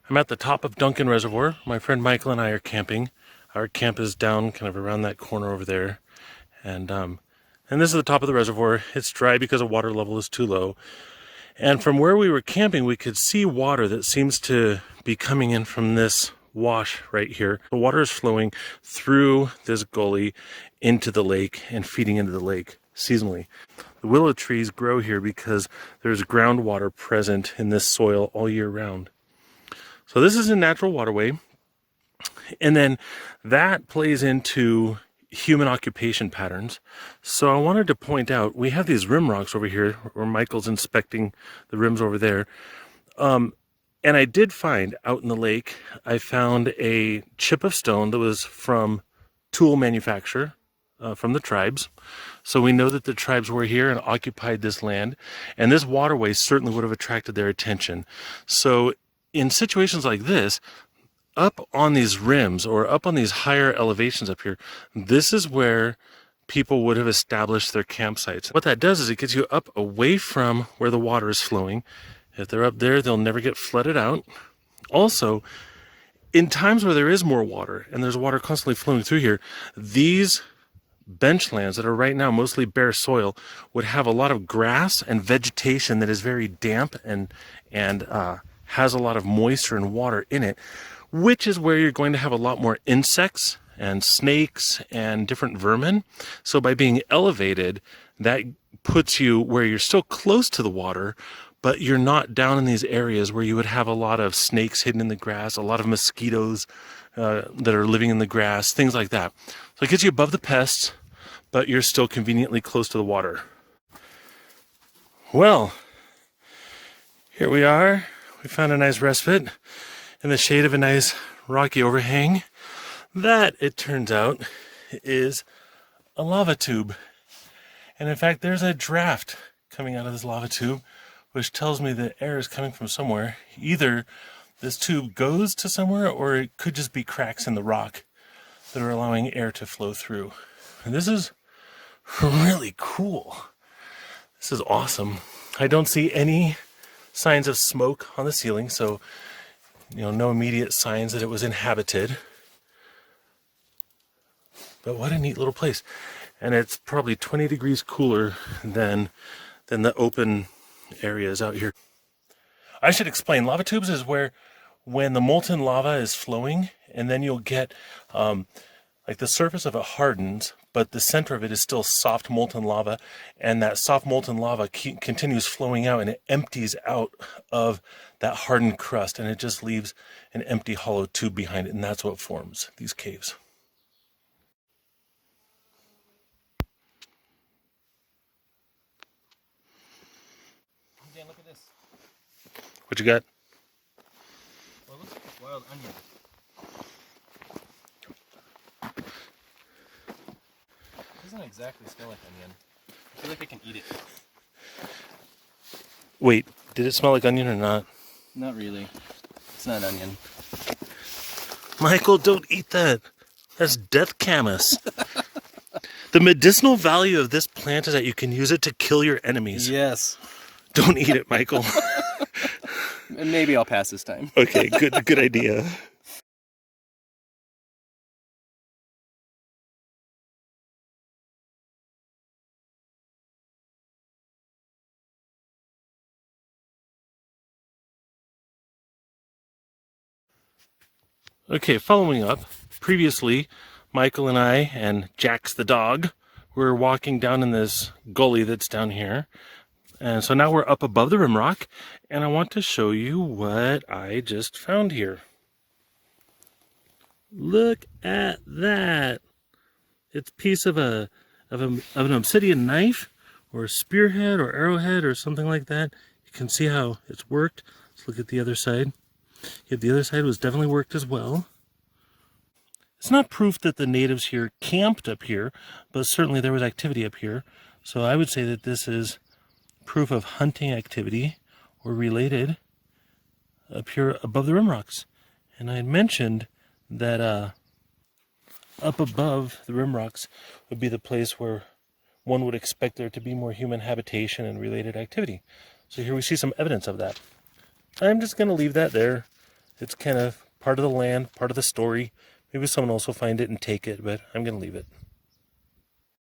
I'm at the top of Duncan Reservoir. My friend Michael and I are camping. Our camp is down kind of around that corner over there. And this is the top of the reservoir. It's dry because the water level is too low. And from where we were camping, we could see water that seems to be coming in from this wash right here. The water is flowing through this gully into the lake and feeding into the lake seasonally. The willow trees grow here because there's groundwater present in this soil all year round. So this is a natural waterway. And then that plays into human occupation patterns. So I wanted to point out, we have these rim rocks over here where Michael's inspecting the rims over there. And I did find out in the lake, I found a chip of stone that was from tool manufacture from the tribes. So we know that the tribes were here and occupied this land. And this waterway certainly would have attracted their attention. So in situations like this, up on these rims or up on these higher elevations up here, this is where people would have established their campsites. What that does is it gets you up away from where the water is flowing. If they're up there, they'll never get flooded out. Also, in times where there is more water and there's water constantly flowing through here, these benchlands that are right now mostly bare soil would have a lot of grass and vegetation that is very damp and has a lot of moisture and water in it, which is where you're going to have a lot more insects and snakes and different vermin. So by being elevated, that puts you where you're still close to the water, but you're not down in these areas where you would have a lot of snakes hidden in the grass, a lot of mosquitoes that are living in the grass, things like that. So it gets you above the pests, but you're still conveniently close to the water. Well, here we are. We found a nice respite in the shade of a nice rocky overhang. That, it turns out, is a lava tube. And in fact, there's a draft coming out of this lava tube, which tells me that air is coming from somewhere. Either this tube goes to somewhere, or it could just be cracks in the rock that are allowing air to flow through. And this is really cool. This is awesome. I don't see any signs of smoke on the ceiling, so no immediate signs that it was inhabited. But what a neat little place. And it's probably 20 degrees cooler than the open areas out here. I should explain, lava tubes is where when the molten lava is flowing, and then you'll get like the surface of it hardens, but the center of it is still soft molten lava, and that soft molten lava continues flowing out, and it empties out of that hardened crust, and it just leaves an empty hollow tube behind it, and that's what forms these caves. Dan, look at this. What you got? Well, it looks like a wild onion. It doesn't exactly smell like onion. I feel like I can eat it. Wait, did it smell like onion or not? Not really. It's not onion. Michael, don't eat that. That's death camas. The medicinal value of this plant is that you can use it to kill your enemies. Yes. Don't eat it, Michael. And maybe I'll pass this time. Okay, good idea. Okay, following up, previously, Michael and I and Jax the dog were walking down in this gully that's down here. And so now we're up above the rim rock, and I want to show you what I just found here. Look at that. It's a piece of an obsidian knife or a spearhead or arrowhead or something like that. You can see how it's worked. Let's look at the other side. Yeah, the other side was definitely worked as well. It's not proof that the natives here camped up here, but certainly there was activity up here. So I would say that this is proof of hunting activity or related up here above the rim rocks. And I had mentioned that up above the rim rocks would be the place where one would expect there to be more human habitation and related activity. So here we see some evidence of that. I'm just going to leave that there It's kind of part of the land, part of the story. Maybe someone else will find it and take it, but I'm going to leave it.